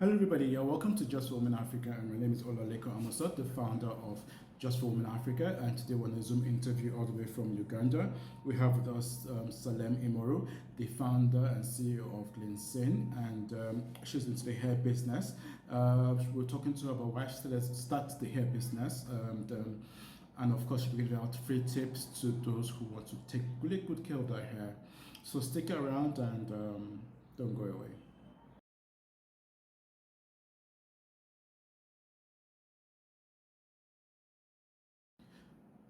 Hello, everybody. Welcome to Just for Women Africa. And my name is Olaleko Amosot, the founder of Just for Women Africa. And today we're on a Zoom interview all the way from Uganda. We have with us Selam Imoru, the founder and CEO of Glisen, and she's into the hair business. We're talking to her about why she started the hair business. And of course, she'll be giving out free tips to those who want to take really good care of their hair. So stick around and don't go away.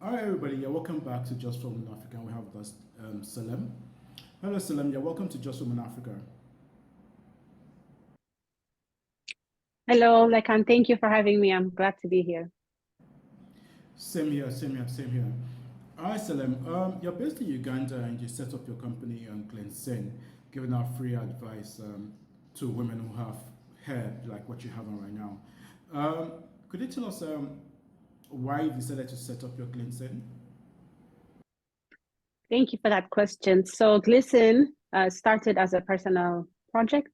All right, everybody. Welcome back to Just for Women Africa. We have with us Selam. Hello, Selam. Welcome to Just for Women Africa. Hello, Lekan. Thank you for having me. I'm glad to be here. Same here, same here, same here. All right, Selam. You're based in Uganda and you set up your company on Glisen, giving out free advice to women who have hair like what you have on right now. Could you tell us why you decided to set up your Glisen? Thank you for that question. So Glisten started as a personal project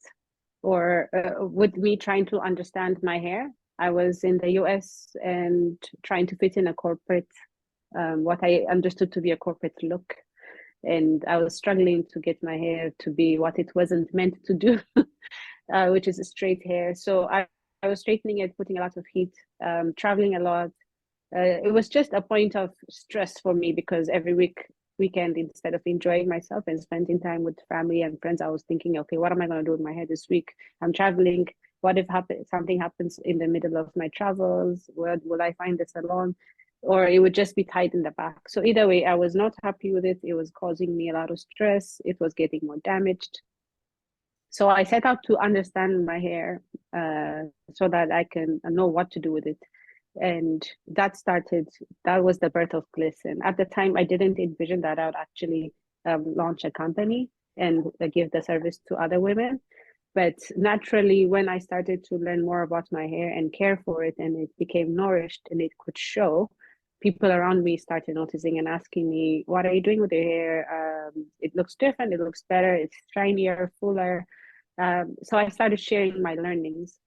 or with me trying to understand my hair. I was in the US and trying to fit in a corporate, what I understood to be a corporate look. And I was struggling to get my hair to be what it wasn't meant to do, which is a straight hair. So I was straightening it, putting a lot of heat, traveling a lot. It was just a point of stress for me because every weekend, instead of enjoying myself and spending time with family and friends, I was thinking, okay, what am I going to do with my hair this week? I'm traveling. What if something happens in the middle of my travels? Where will I find the salon? Or it would just be tied in the back. So either way, I was not happy with it. It was causing me a lot of stress. It was getting more damaged. So I set out to understand my hair so that I can know what to do with it. And that was the birth of Glisten. At the time, I didn't envision that I would actually launch a company and give the service to other women. But naturally, when I started to learn more about my hair and care for it, and it became nourished and it could show, people around me started noticing and asking me, "What are you doing with your hair? It looks different. It looks better. It's shinier, fuller." So I started sharing my learnings,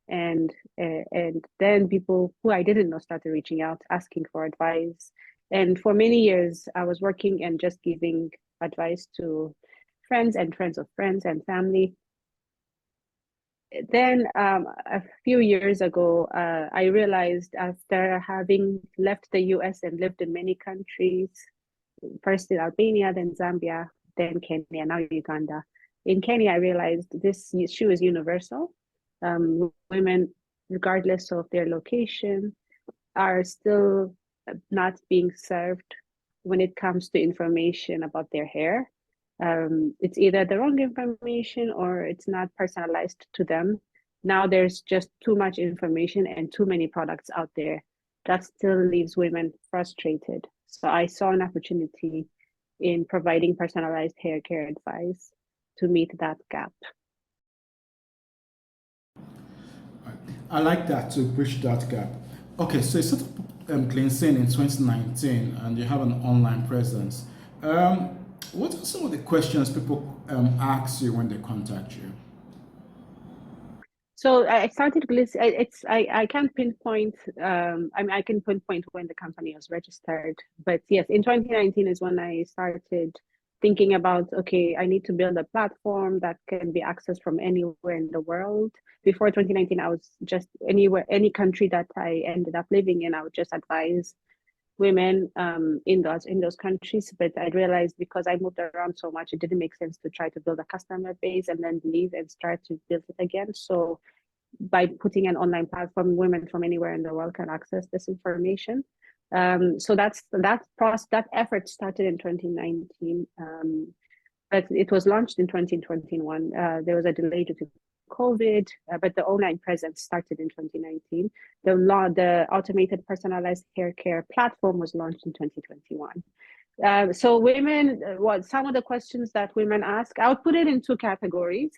and and then people who I didn't know started reaching out, asking for advice. And for many years, I was working and just giving advice to friends and friends of friends and family. Then a few years ago, I realized after having left the US and lived in many countries, first in Albania, then Zambia, then Kenya, now Uganda. In Kenya, I realized this issue is universal. Women, regardless of their location, are still not being served when it comes to information about their hair. It's either the wrong information or it's not personalized to them. Now there's just too much information and too many products out there that still leaves women frustrated. So I saw an opportunity in providing personalized hair care advice to meet that gap. I like that to bridge that gap. Okay, so you set up Glisen in 2019 and you have an online presence. Um, what are some of the questions people ask you when they contact you? So I started Gliss. I can't pinpoint. I mean, I can pinpoint when the company was registered, but yes, in 2019 is when I started thinking about, okay, I need to build a platform that can be accessed from anywhere in the world. Before 2019, I was just anywhere, any country that I ended up living in, I would just advise women in those countries. But I realized because I moved around so much, it didn't make sense to try to build a customer base and then leave and start to build it again. So by putting an online platform, women from anywhere in the world can access this information. So that effort started in 2019, but it was launched in 2021. There was a delay due to COVID, but the online presence started in 2019. The automated personalized hair care platform was launched in 2021. So women, what some of the questions that women ask, I would put it in two categories.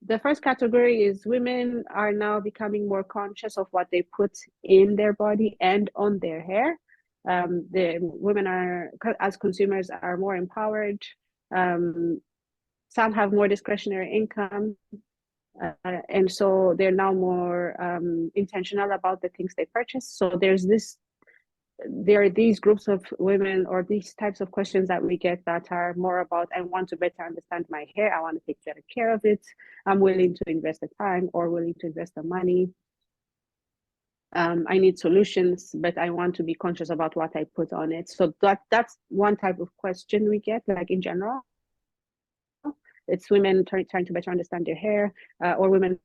The first category is women are now becoming more conscious of what they put in their body and on their hair. The women are, as consumers, are more empowered. Um, some have more discretionary income. And so they're now more intentional about the things they purchase. So there are these groups of women or these types of questions that we get that are more about, I want to better understand my hair. I want to take better care of it. I'm willing to invest the time or willing to invest the money. I need solutions, but I want to be conscious about what I put on it. So that's one type of question we get, like in general. It's women trying to better understand their hair, or women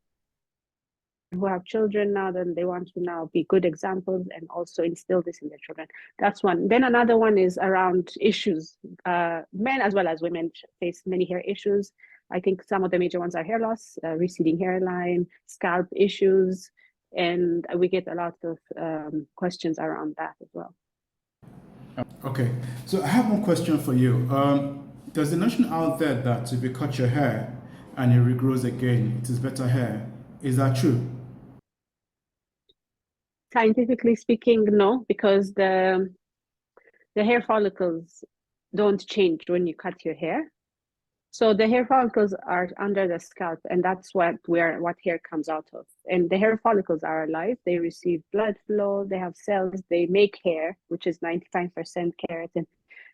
who have children now, then they want to now be good examples and also instill this in their children. That's one. Then another one is around issues. Men as well as women face many hair issues. I think some of the major ones are hair loss, receding hairline, scalp issues, and we get a lot of questions around that as well. Okay, so I have one question for you. There's a notion out there that if you cut your hair and it regrows again, it is better hair. Is that true? Scientifically speaking, no, because the hair follicles don't change when you cut your hair. So the hair follicles are under the scalp, and that's what hair comes out of. And the hair follicles are alive. They receive blood flow, they have cells, they make hair, which is 95% keratin.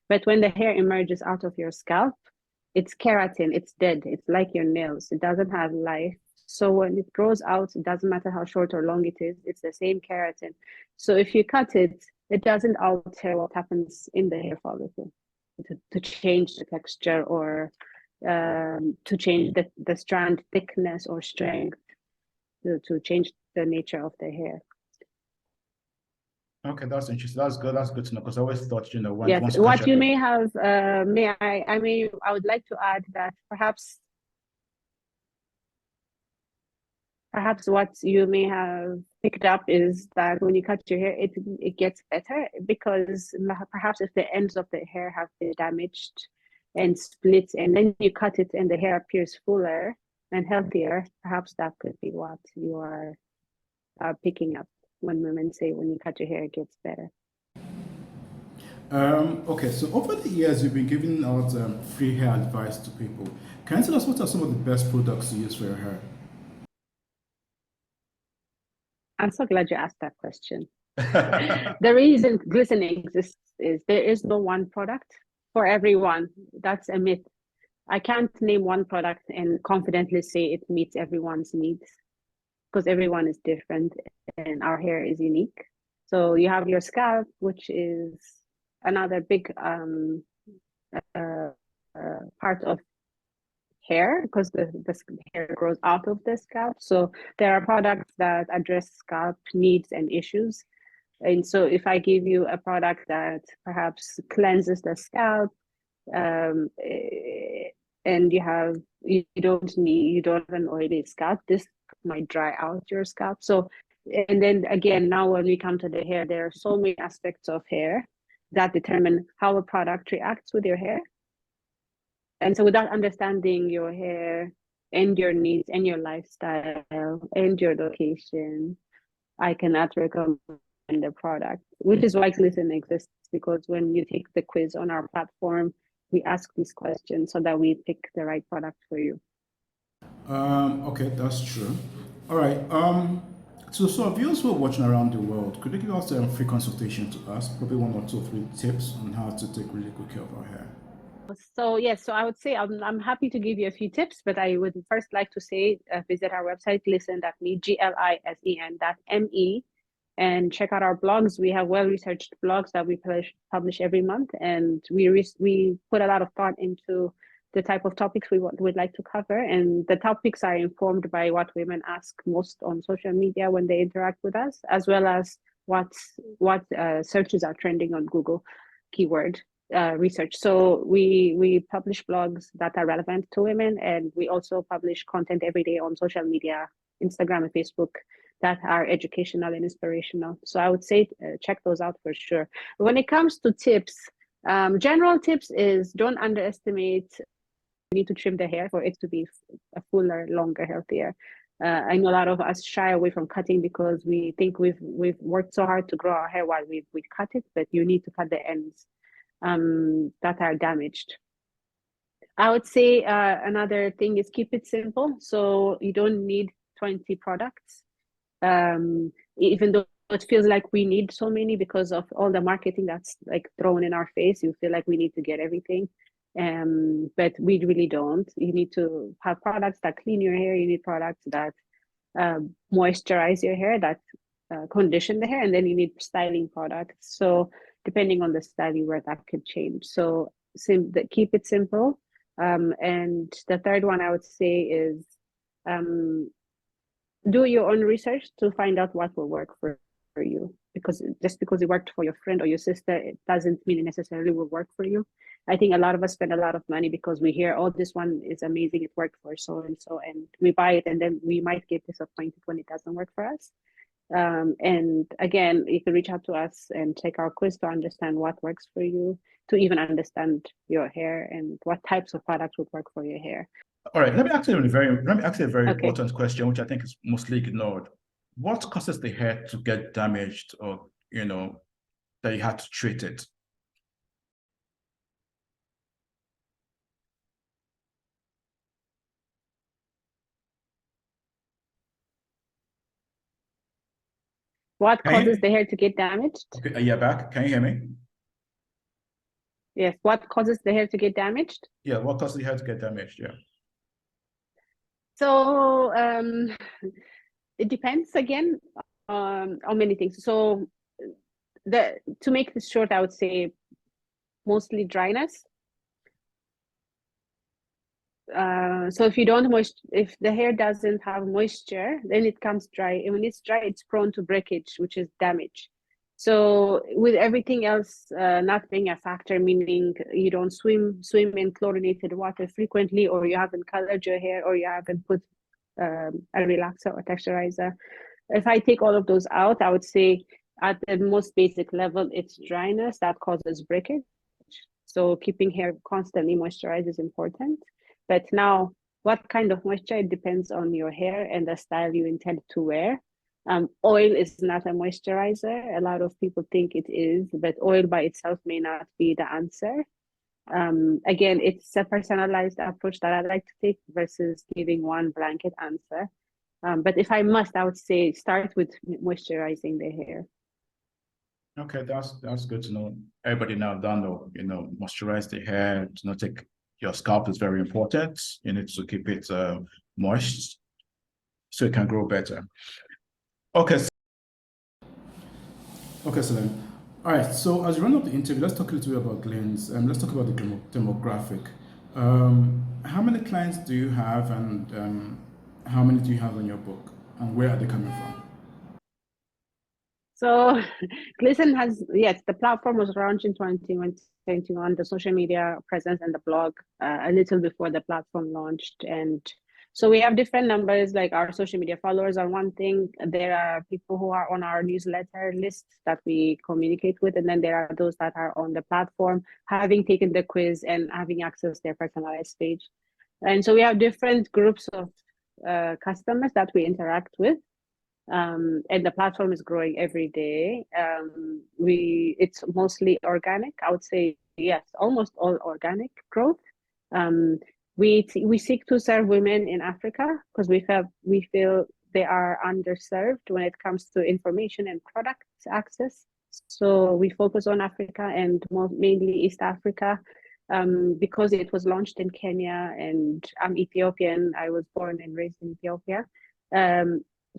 But when the hair emerges out of your scalp, it's keratin, it's dead. It's like your nails. It doesn't have life. So when it grows out, it doesn't matter how short or long it is, it's the same keratin. So if you cut it, it doesn't alter what happens in the hair follicle to change the texture or to change the strand thickness or strength, to change the nature of the hair. Okay, that's interesting. That's good. That's good to know because I always thought, Yes, once what you may have, I would like to add that perhaps what you may have picked up is that when you cut your hair, it gets better because perhaps if the ends of the hair have been damaged and split, and then you cut it and the hair appears fuller and healthier, perhaps that could be what you are picking up when women say when you cut your hair, it gets better. Okay, so over the years, you've been giving out free hair advice to people. Can you tell us what are some of the best products to use for your hair? I'm so glad you asked that question. The reason Glisen exists is there is no one product for everyone. That's a myth. I can't name one product and confidently say it meets everyone's needs because everyone is different and our hair is unique. So you have your scalp, which is another big part of hair because the hair grows out of the scalp. So there are products that address scalp needs and issues. And so if I give you a product that perhaps cleanses the scalp, and you don't have an oily scalp, this might dry out your scalp. So, and then again, now when we come to the hair, there are so many aspects of hair that determine how a product reacts with your hair. And so without understanding your hair and your needs and your lifestyle and your location, I cannot recommend the product, which is why Glisen exists, because when you take the quiz on our platform, we ask these questions so that we pick the right product for you. Okay, that's true. All right. So viewers who are watching around the world, could you give us a free consultation to us? Probably 1 or 2 or 3 tips on how to take really good care of our hair. So yes, so I would say I'm happy to give you a few tips, but I would first like to say visit our website, glisen.me, glisen.me, and check out our blogs. We have well-researched blogs that we publish every month, and we put a lot of thought into the type of topics we'd like to cover, and the topics are informed by what women ask most on social media when they interact with us, as well as what searches are trending on Google keyword research. So we publish blogs that are relevant to women, and we also publish content every day on social media, Instagram and Facebook, that are educational and inspirational. So I would say check those out for sure. When it comes to tips, general tips is don't underestimate. You need to trim the hair for it to be a fuller, longer, healthier. I know a lot of us shy away from cutting because we think we've worked so hard to grow our hair while we cut it, but you need to cut the ends that are damaged. I would say another thing is keep it simple. So you don't need 20 products. Even though it feels like we need so many because of all the marketing that's like thrown in our face, you feel like we need to get everything. But we really don't. You need to have products that clean your hair. You need products that moisturize your hair, that condition the hair, and then you need styling products. So depending on the style you wear, that could change. So keep it simple. And the third one I would say is um, do your own research to find out what will work for you. Because just because it worked for your friend or your sister, it doesn't mean it necessarily will work for you. I think a lot of us spend a lot of money because we hear, oh, this one is amazing, it worked for so and so, and we buy it, and then we might get disappointed when it doesn't work for us. And again, you can reach out to us and take our quiz to understand what works for you, to even understand your hair and what types of products would work for your hair. All right, let me ask you a very Okay. important question, which I think is mostly ignored. What causes the hair to get damaged, or that you had to treat it? What causes Can the hair to get damaged? you, okay, you're back. Can you hear me? Yes. What causes the hair to get damaged? Yeah, what causes the hair to get damaged? Yeah. So it depends again on many things. So to make this short, I would say mostly dryness. So if you don't if the hair doesn't have moisture, then it comes dry. And when it's dry, it's prone to breakage, which is damage. So with everything else not being a factor, meaning you don't swim in chlorinated water frequently, or you haven't colored your hair, or you haven't put a relaxer or texturizer. If I take all of those out, I would say at the most basic level, it's dryness that causes breakage. So keeping hair constantly moisturized is important. But now, what kind of moisture? It depends on your hair and the style you intend to wear. Oil is not a moisturizer. A lot of people think it is, but oil by itself may not be the answer. Again, it's a personalized approach that I like to take versus giving one blanket answer. But if I must, I would say start with moisturizing the hair. Okay, that's good to know. Everybody now down know, moisturize the hair. To not take your scalp is very important. You need to keep it moist so it can grow better. Okay. Okay, Selam. All right, so as we run up the interview, let's talk a little bit about Glenn's. Let's talk about the demographic. How many clients do you have, and how many do you have on your book, and where are they coming from? So Glisen has, yes, the platform was launched in 2021, the social media presence and the blog a little before the platform launched. And so we have different numbers, like our social media followers are one thing. There are people who are on our newsletter list that we communicate with. And then there are those that are on the platform, having taken the quiz and having access to their personalized page. And so we have different groups of customers that we interact with. And the platform is growing every day. It's mostly organic. I would say yes, almost all organic growth. We seek to serve women in Africa because we feel they are underserved when it comes to information and product access. So we focus on Africa and mainly East Africa. Because it was launched in Kenya and I'm Ethiopian. I was born and raised in Ethiopia.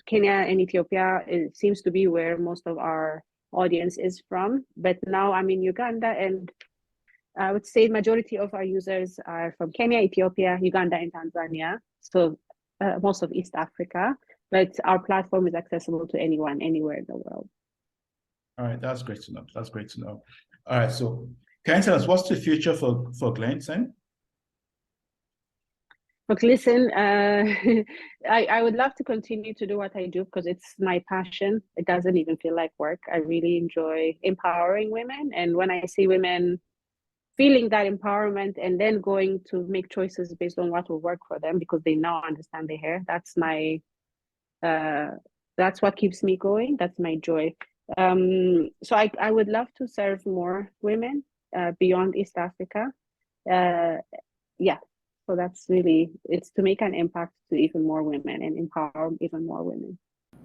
Kenya and Ethiopia, it seems to be where most of our audience is from. But now I'm in Uganda, and I would say majority of our users are from Kenya, Ethiopia, Uganda, and Tanzania. So most of East Africa. But our platform is accessible to anyone, anywhere in the world. All right, that's great to know. That's great to know. All right, so can you tell us what's the future for Glisen? Look, listen, I would love to continue to do what I do because it's my passion. It doesn't even feel like work. I really enjoy empowering women. And when I see women feeling that empowerment and then going to make choices based on what will work for them because they now understand their hair, that's what keeps me going. That's my joy. So I would love to serve more women beyond East Africa. yeah, so that's really, it's to make an impact to even more women and empower even more women.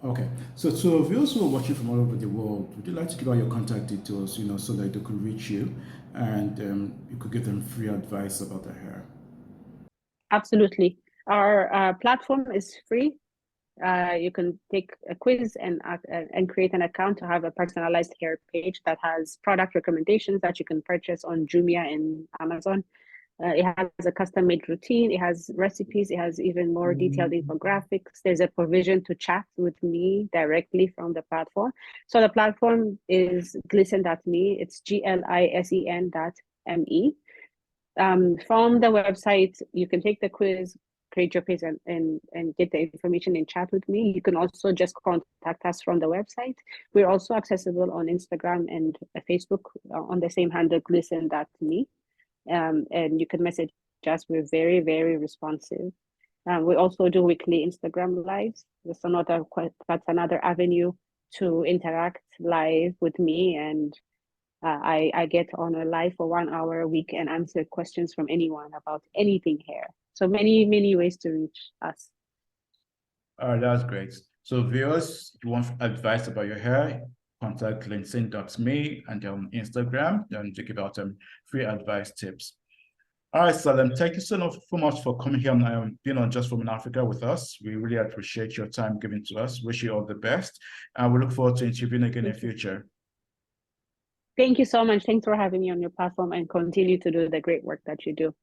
Okay, so to viewers who are watching from all over the world, would you like to give out your contact details, so that they could reach you and you could give them free advice about their hair? Absolutely. Our platform is free. You can take a quiz and create an account to have a personalized hair page that has product recommendations that you can purchase on Jumia and Amazon. It has a custom-made routine. It has recipes. It has even more detailed infographics. There's a provision to chat with me directly from the platform. So the platform is glisen.me. It's glisen.me. From the website, you can take the quiz, create your page, and get the information and chat with me. You can also just contact us from the website. We're also accessible on Instagram and Facebook on the same handle, glisen.me. And you can message us. We're very, very responsive. We also do weekly Instagram lives. That's another avenue to interact live with me, and I get on a live for 1 hour a week and answer questions from anyone about anything hair. So many, many ways to reach us. All right, that's great. So viewers, you want advice about your hair, contact glisen.me and on Instagram, and to give out free advice tips. All right, Selam, thank you so much for coming here and being on Just Women Africa with us. We really appreciate your time given to us. Wish you all the best. And we look forward to interviewing again in future. Thank you so much. Thanks for having me on your platform, and continue to do the great work that you do.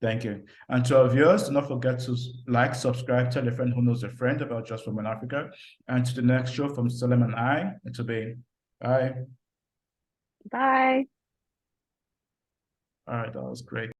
Thank you. And to our viewers, do not forget to like, subscribe, tell a friend who knows a friend about Just Women Africa. And to the next show from Selam and I, it'll be bye. Bye. All right, that was great.